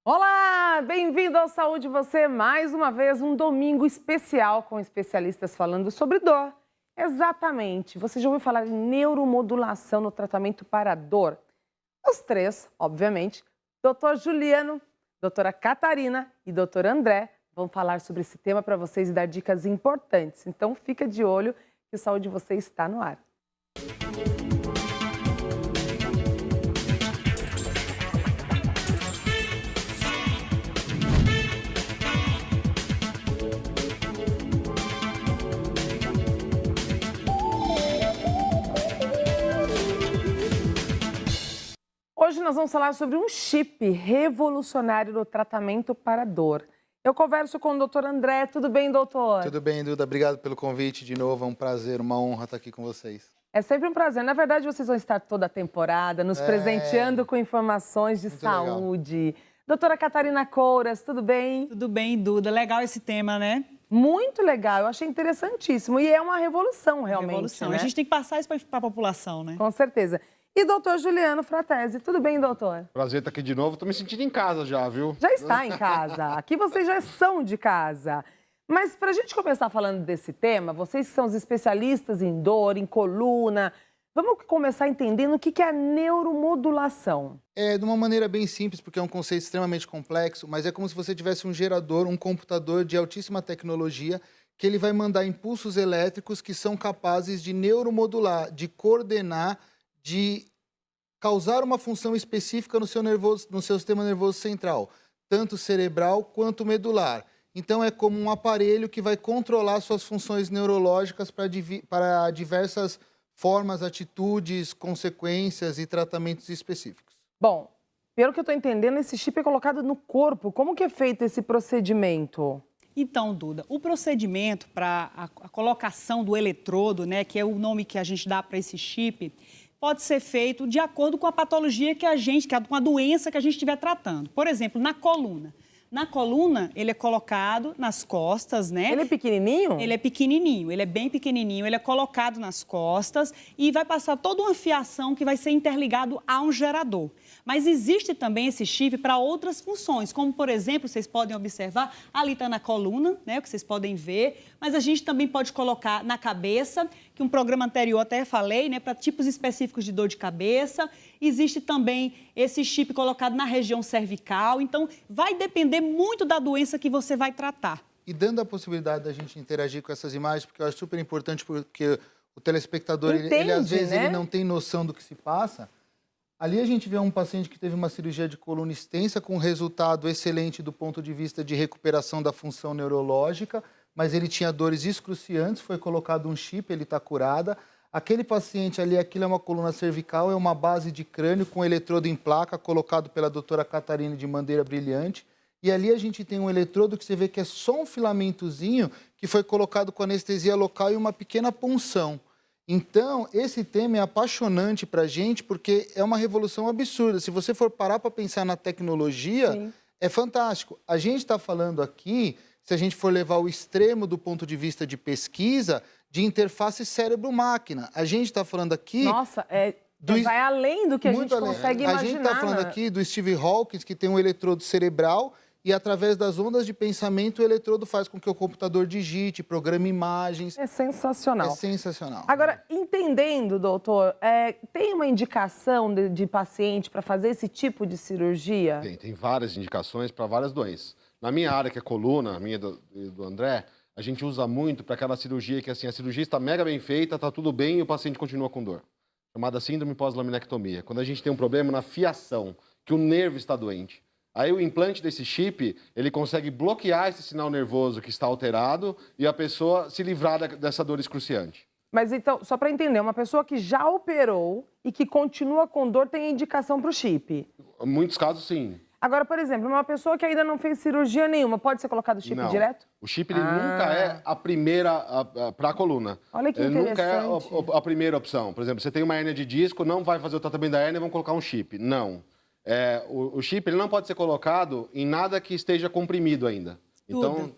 Olá, bem-vindo ao Saúde Você, mais uma vez um domingo especial com especialistas falando sobre dor. Exatamente, você já ouviu falar em neuromodulação no tratamento para dor? Os três, obviamente, Dr. Juliano, doutora Catarina e doutor André vão falar sobre esse tema para vocês e dar dicas importantes. Então fica de olho que o Saúde Você está no ar. Hoje nós vamos falar sobre um chip revolucionário no tratamento para dor. Eu converso com o doutor André. Tudo bem, doutor? Tudo bem, Duda. Obrigado pelo convite de novo. É um prazer, uma honra estar aqui com vocês. É sempre um prazer. Na verdade, vocês vão estar toda a temporada nos presenteando com informações de saúde. Legal. Doutora Catarina Couras, tudo bem? Tudo bem, Duda. Legal esse tema, né? Muito legal. Eu achei interessantíssimo. E é uma revolução, realmente. Revolução. Né? A gente tem que passar isso para a população, né? Com certeza. E doutor Juliano Fratesi, tudo bem, doutor? Prazer estar aqui de novo. Tô me sentindo em casa já, viu? Já está em casa. Aqui vocês já são de casa. Mas para a gente começar falando desse tema, vocês que são os especialistas em dor, em coluna, vamos começar entendendo o que é a neuromodulação. É de uma maneira bem simples, porque é um conceito extremamente complexo, mas é como se você tivesse um gerador, um computador de altíssima tecnologia, que ele vai mandar impulsos elétricos que são capazes de neuromodular, de coordenar, de causar uma função específica no seu sistema nervoso central, tanto cerebral quanto medular. Então é como um aparelho que vai controlar suas funções neurológicas para diversas formas, atitudes, consequências e tratamentos específicos. Bom, pelo que eu estou entendendo, esse chip é colocado no corpo. Como que é feito esse procedimento? Então, Duda, o procedimento para a colocação do eletrodo, né, que é o nome que a gente dá para esse chip, pode ser feito de acordo com a patologia com a doença que a gente estiver tratando. Por exemplo, na coluna. Na coluna, ele é colocado nas costas, né? Ele é pequenininho? Ele é pequenininho, ele é bem pequenininho, ele é colocado nas costas e vai passar toda uma fiação que vai ser interligado a um gerador. Mas existe também esse chip para outras funções, como, por exemplo, vocês podem observar, ali está na coluna, né, o que vocês podem ver, mas a gente também pode colocar na cabeça, que um programa anterior até falei, né, para tipos específicos de dor de cabeça. Existe também esse chip colocado na região cervical, então vai depender muito da doença que você vai tratar. E dando a possibilidade da gente interagir com essas imagens, porque eu acho super importante, porque o telespectador, ele às vezes né? ele não tem noção do que se passa. Ali a gente vê um paciente que teve uma cirurgia de coluna extensa com resultado excelente do ponto de vista de recuperação da função neurológica, mas ele tinha dores excruciantes, foi colocado um chip, ele está curada. Aquele paciente ali, aquilo é uma coluna cervical, é uma base de crânio com eletrodo em placa, colocado pela doutora Catarina de maneira brilhante. E ali a gente tem um eletrodo que você vê que é só um filamentozinho que foi colocado com anestesia local e uma pequena punção. Então, esse tema é apaixonante para a gente porque é uma revolução absurda. Se você for parar para pensar na tecnologia, sim, é fantástico. A gente está falando aqui, se a gente for levar o extremo do ponto de vista de pesquisa, de interface cérebro-máquina. A gente está falando aqui... Nossa, vai além do que a gente consegue imaginar. A gente está falando aqui do Steve Hawkins, que tem um eletrodo cerebral, e através das ondas de pensamento, o eletrodo faz com que o computador digite, programe imagens. É sensacional. É sensacional. Agora, entendendo, doutor, tem uma indicação de paciente para fazer esse tipo de cirurgia? Tem várias indicações para várias doenças. Na minha área, que é coluna, a minha e do André, a gente usa muito para aquela cirurgia que assim, a cirurgia está mega bem feita, está tudo bem e o paciente continua com dor. Chamada síndrome pós-laminectomia. Quando a gente tem um problema na fiação, que o nervo está doente. Aí o implante desse chip, ele consegue bloquear esse sinal nervoso que está alterado e a pessoa se livrar dessa dor excruciante. Mas então, só para entender, uma pessoa que já operou e que continua com dor tem indicação para o chip? Em muitos casos, sim. Agora, por exemplo, uma pessoa que ainda não fez cirurgia nenhuma, pode ser colocado o chip direto? O chip ele nunca é a primeira para a coluna. Olha que ele interessante. Nunca é a primeira opção. Por exemplo, você tem uma hérnia de disco, não vai fazer o tratamento da hérnia, vão colocar um chip. Não. O chip ele não pode ser colocado em nada que esteja comprimido ainda. Então,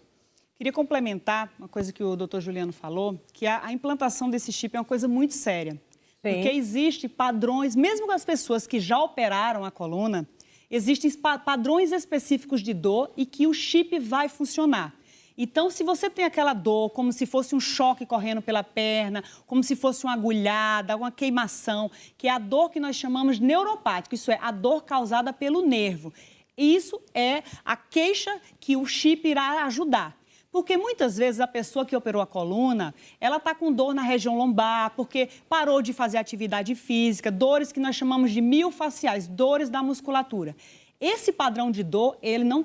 queria complementar uma coisa que o doutor Juliano falou, que a implantação desse chip é uma coisa muito séria. Sim. Porque existem padrões, mesmo com as pessoas que já operaram a coluna, existem padrões específicos de dor e que o chip vai funcionar. Então, se você tem aquela dor, como se fosse um choque correndo pela perna, como se fosse uma agulhada, uma queimação, que é a dor que nós chamamos de neuropática, isso é, a dor causada pelo nervo. Isso é a queixa que o chip irá ajudar. Porque muitas vezes a pessoa que operou a coluna, ela está com dor na região lombar, porque parou de fazer atividade física, dores que nós chamamos de miofasciais, dores da musculatura. Esse padrão de dor,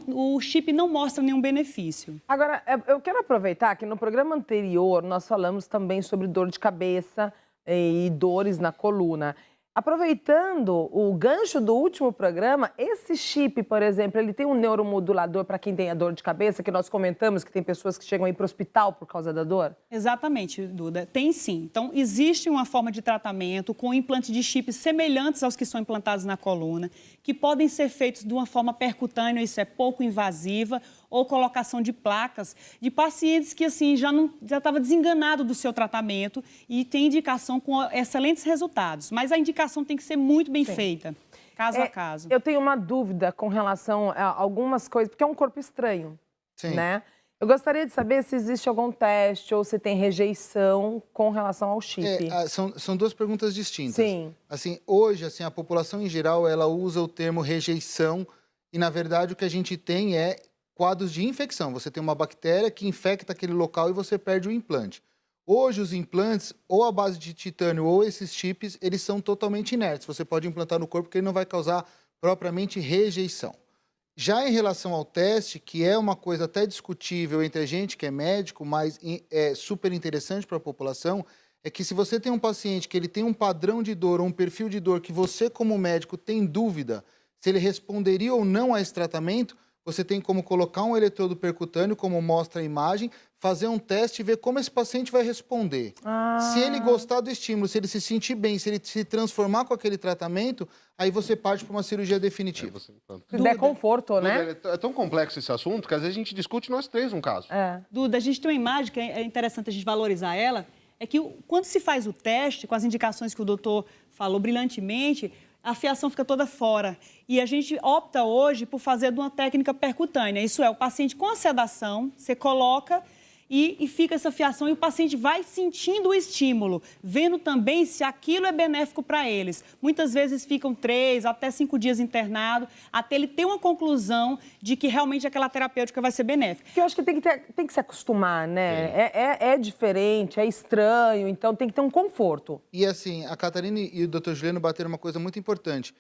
o chip não mostra nenhum benefício. Agora, eu quero aproveitar que no programa anterior nós falamos também sobre dor de cabeça e dores na coluna. Aproveitando o gancho do último programa, esse chip, por exemplo, ele tem um neuromodulador para quem tem a dor de cabeça, que nós comentamos que tem pessoas que chegam aí para o hospital por causa da dor? Exatamente, Duda. Tem sim. Então, existe uma forma de tratamento com implante de chips semelhantes aos que são implantados na coluna, que podem ser feitos de uma forma percutânea, isso é pouco invasiva, ou colocação de placas de pacientes que assim já estava desenganado do seu tratamento e tem indicação com excelentes resultados. Mas a indicação tem que ser muito bem feita, caso a caso. Eu tenho uma dúvida com relação a algumas coisas, porque é um corpo estranho, né? Eu gostaria de saber se existe algum teste ou se tem rejeição com relação ao chip. São duas perguntas distintas. Sim. Assim, hoje, assim, a população em geral, ela usa o termo rejeição e, na verdade, o que a gente tem é quadros de infecção. Você tem uma bactéria que infecta aquele local e você perde o implante. Hoje, os implantes, ou a base de titânio ou esses chips, eles são totalmente inertes. Você pode implantar no corpo porque ele não vai causar propriamente rejeição. Já em relação ao teste, que é uma coisa até discutível entre a gente, que é médico, mas é super interessante para a população, é que se você tem um paciente que ele tem um padrão de dor ou um perfil de dor que você, como médico, tem dúvida se ele responderia ou não a esse tratamento, você tem como colocar um eletrodo percutâneo, como mostra a imagem, fazer um teste e ver como esse paciente vai responder. Se ele gostar do estímulo, se ele se sentir bem, se ele se transformar com aquele tratamento, aí você parte para uma cirurgia definitiva. Se der conforto, né? É tão complexo esse assunto que às vezes a gente discute nós três um caso. Duda, a gente tem uma imagem que é interessante a gente valorizar ela, é que quando se faz o teste, com as indicações que o doutor falou brilhantemente, a fiação fica toda fora. E a gente opta hoje por fazer de uma técnica percutânea. Isso é, o paciente com a sedação, você coloca e fica essa fiação e o paciente vai sentindo o estímulo, vendo também se aquilo é benéfico para eles. Muitas vezes ficam 3 até 5 dias internados, até ele ter uma conclusão de que realmente aquela terapêutica vai ser benéfica. Porque eu acho que tem que se acostumar, né? É diferente, é estranho, então tem que ter um conforto. E assim, a Catarina e o Dr. Juliano bateram uma coisa muito importante.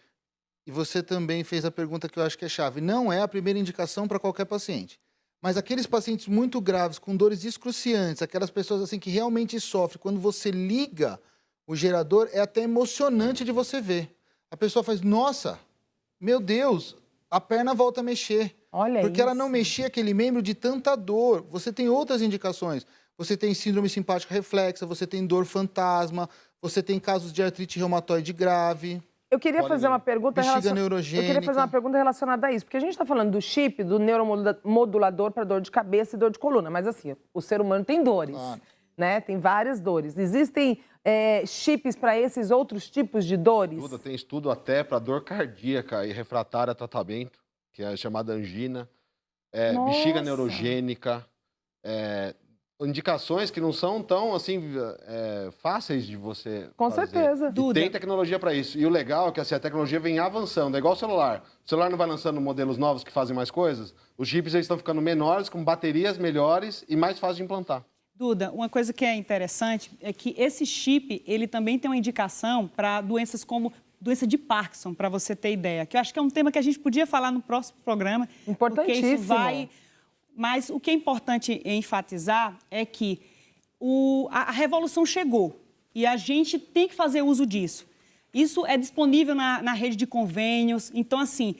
E você também fez a pergunta que eu acho que é chave. Não é a primeira indicação para qualquer paciente. Mas aqueles pacientes muito graves, com dores excruciantes, aquelas pessoas assim que realmente sofrem, quando você liga o gerador, é até emocionante de você ver. A pessoa faz, nossa, meu Deus, a perna volta a mexer. Olha porque isso. ela não mexia aquele membro de tanta dor. Você tem outras indicações. Você tem síndrome simpática reflexa, você tem dor fantasma, você tem casos de artrite reumatoide grave. Eu queria fazer uma pergunta relacionada a isso, porque a gente está falando do chip, do neuromodulador para dor de cabeça e dor de coluna, mas assim, o ser humano tem dores, né? Tem várias dores. Existem chips para esses outros tipos de dores? Tem estudo até para dor cardíaca e refratária a tratamento, que é chamada angina, bexiga neurogênica, indicações que não são tão assim fáceis de você Com fazer. certeza. E tem tecnologia para isso. E o legal é que assim, a tecnologia vem avançando, é igual o celular. O celular não vai lançando modelos novos que fazem mais coisas. Os chips eles estão ficando menores, com baterias melhores e mais fácil de implantar. Duda, uma coisa que é interessante é que esse chip, ele também tem uma indicação para doenças como doença de Parkinson, para você ter ideia. Que eu acho que é um tema que a gente podia falar no próximo programa. Importantíssimo. Porque isso vai... Mas o que é importante enfatizar é que a revolução chegou e a gente tem que fazer uso disso. Isso é disponível na rede de convênios. Então, assim,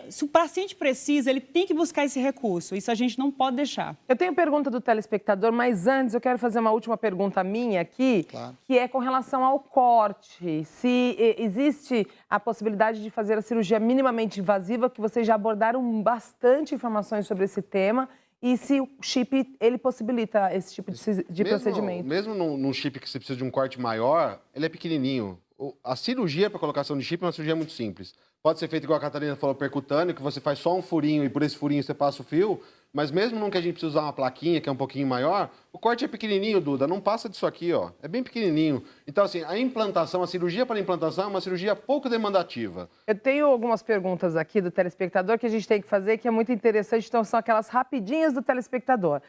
se o paciente precisa, ele tem que buscar esse recurso. Isso a gente não pode deixar. Eu tenho pergunta do telespectador, mas antes eu quero fazer uma última pergunta minha aqui, que é com relação ao corte. Se existe a possibilidade de fazer a cirurgia minimamente invasiva, que vocês já abordaram bastante informações sobre esse tema, e se o chip, ele possibilita esse tipo de procedimento. Mesmo num chip que você precisa de um corte maior, ele é pequenininho. A cirurgia para colocação de chip é uma cirurgia muito simples. Pode ser feito igual a Catarina falou, percutâneo, que você faz só um furinho e por esse furinho você passa o fio. Mas mesmo num que a gente precisa usar uma plaquinha, que é um pouquinho maior, o corte é pequenininho, Duda, não passa disso aqui, ó. É bem pequenininho. Então, assim, a implantação, a cirurgia para implantação é uma cirurgia pouco demandativa. Eu tenho algumas perguntas aqui do telespectador que a gente tem que fazer, que é muito interessante, então são aquelas rapidinhas do telespectador.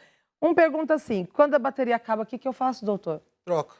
Pergunta assim, quando a bateria acaba, o que eu faço, doutor? Troca.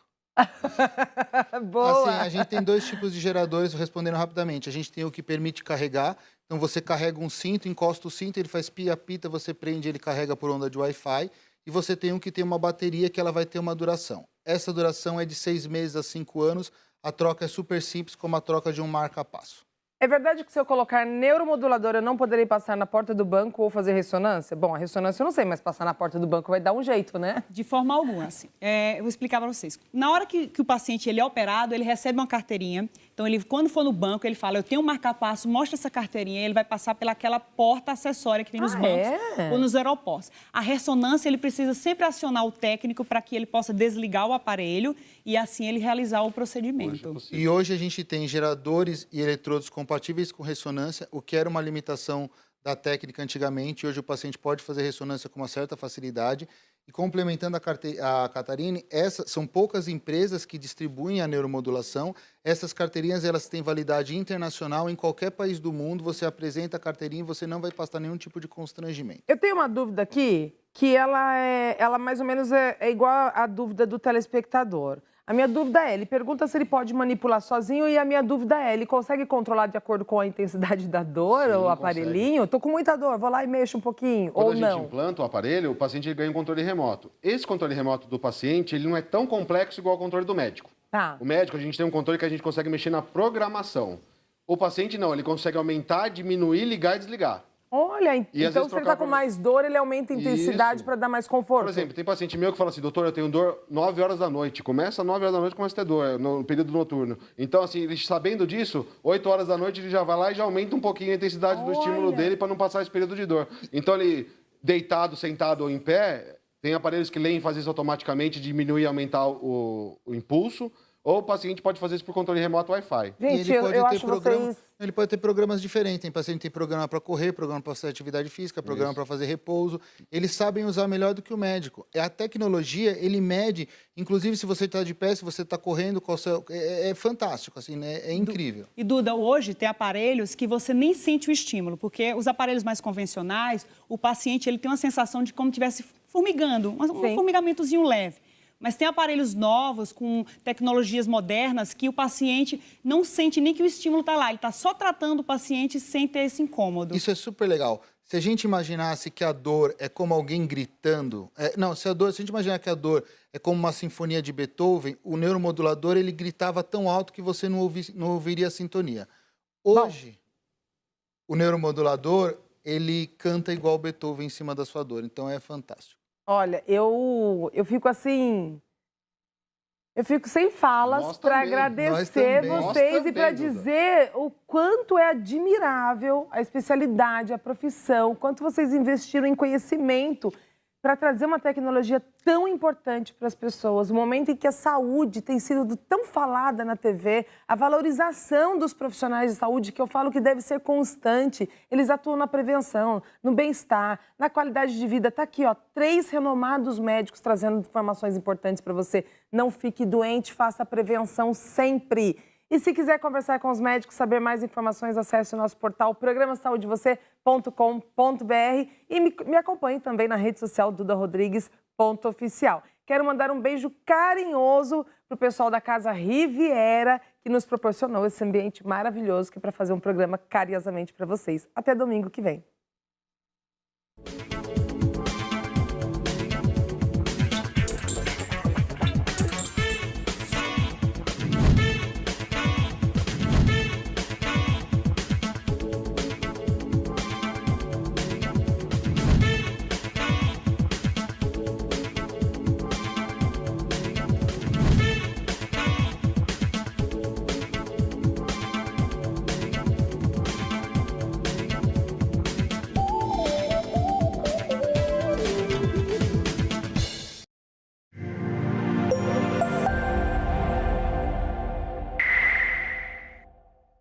Boa! Assim, a gente tem 2 tipos de geradores, respondendo rapidamente. A gente tem o que permite carregar, então você carrega um cinto, encosta o cinto, ele faz pia-pita, você prende, ele carrega por onda de Wi-Fi. E você tem um que tem uma bateria que ela vai ter uma duração. Essa duração é de 6 meses a 5 anos, a troca é super simples, como a troca de um marca-passo. É verdade que se eu colocar neuromodulador, eu não poderei passar na porta do banco ou fazer ressonância? Bom, a ressonância eu não sei, mas passar na porta do banco vai dar um jeito, né? De forma alguma, assim. Eu vou explicar para vocês. Na hora que o paciente ele é operado, ele recebe uma carteirinha. Então, ele, quando for no banco, ele fala, eu tenho um marca-passo, mostra essa carteirinha, ele vai passar pelaquela porta acessória que tem nos bancos ou nos aeroportos. A ressonância, ele precisa sempre acionar o técnico para que ele possa desligar o aparelho e assim ele realizar o procedimento. E hoje a gente tem geradores e eletrodos compatíveis com ressonância, o que era uma limitação da técnica antigamente. Hoje o paciente pode fazer ressonância com uma certa facilidade. E complementando a Catarine, são poucas empresas que distribuem a neuromodulação. Essas carteirinhas elas têm validade internacional. Em qualquer país do mundo, você apresenta a carteirinha e você não vai passar nenhum tipo de constrangimento. Eu tenho uma dúvida aqui, que ela mais ou menos é igual à dúvida do telespectador. A minha dúvida é, ele pergunta se ele pode manipular sozinho e a minha dúvida é, ele consegue controlar de acordo com a intensidade da dor, Sim, o aparelhinho? Tô com muita dor, vou lá e mexo um pouquinho, Quando ou a gente não? implanta o aparelho, o paciente ganha um controle remoto. Esse controle remoto do paciente, ele não é tão complexo igual ao controle do médico. Tá. O médico, a gente tem um controle que a gente consegue mexer na programação. O paciente não, ele consegue aumentar, diminuir, ligar e desligar. Olha, E às então vezes se ele tá trocar com por- mais dor, ele aumenta a intensidade Isso. para dar mais conforto. Por exemplo, tem paciente meu que fala assim, doutor, eu tenho dor 9 horas da noite. Começa 9 horas da noite, começa a ter dor, no período noturno. Então, assim, ele sabendo disso, 8 horas da noite ele já vai lá e já aumenta um pouquinho a intensidade do estímulo dele para não passar esse período de dor. Então, ele, deitado, sentado ou em pé, tem aparelhos que leem e fazem isso automaticamente, diminuir e aumentar o impulso. Ou o paciente pode fazer isso por controle remoto Wi-Fi. Gente, E ele pode eu ter acho programa, vocês... ele pode ter programas diferentes. Tem paciente que tem programa para correr, programa para fazer atividade física, programa para fazer repouso. Eles sabem usar melhor do que o médico. A tecnologia, ele mede, inclusive se você está de pé, se você está correndo, é fantástico, assim, né? É incrível. E, Duda, hoje tem aparelhos que você nem sente o estímulo, porque os aparelhos mais convencionais, o paciente ele tem uma sensação de como estivesse formigando, um formigamentozinho leve. Mas tem aparelhos novos, com tecnologias modernas, que o paciente não sente nem que o estímulo está lá. Ele está só tratando o paciente sem ter esse incômodo. Isso é super legal. Se a gente imaginasse que a dor é como alguém gritando... se a gente imaginar que a dor é como uma sinfonia de Beethoven, o neuromodulador ele gritava tão alto que você não ouviria a sintonia. Hoje, o neuromodulador, ele canta igual Beethoven em cima da sua dor. Então, é fantástico. Olha, eu fico assim... Eu fico sem falas para agradecer vocês e para dizer o quanto é admirável a especialidade, a profissão, o quanto vocês investiram em conhecimento para trazer uma tecnologia tão importante para as pessoas. O momento em que a saúde tem sido tão falada na TV, a valorização dos profissionais de saúde, que eu falo que deve ser constante. Eles atuam na prevenção, no bem-estar, na qualidade de vida. Está aqui, ó, 3 renomados médicos trazendo informações importantes para você. Não fique doente, faça a prevenção sempre. E se quiser conversar com os médicos, saber mais informações, acesse o nosso portal programasaudevocê.com.br e me acompanhe também na rede social dudarodrigues.oficial. Quero mandar um beijo carinhoso para o pessoal da Casa Riviera, que nos proporcionou esse ambiente maravilhoso que é para fazer um programa carinhosamente para vocês. Até domingo que vem.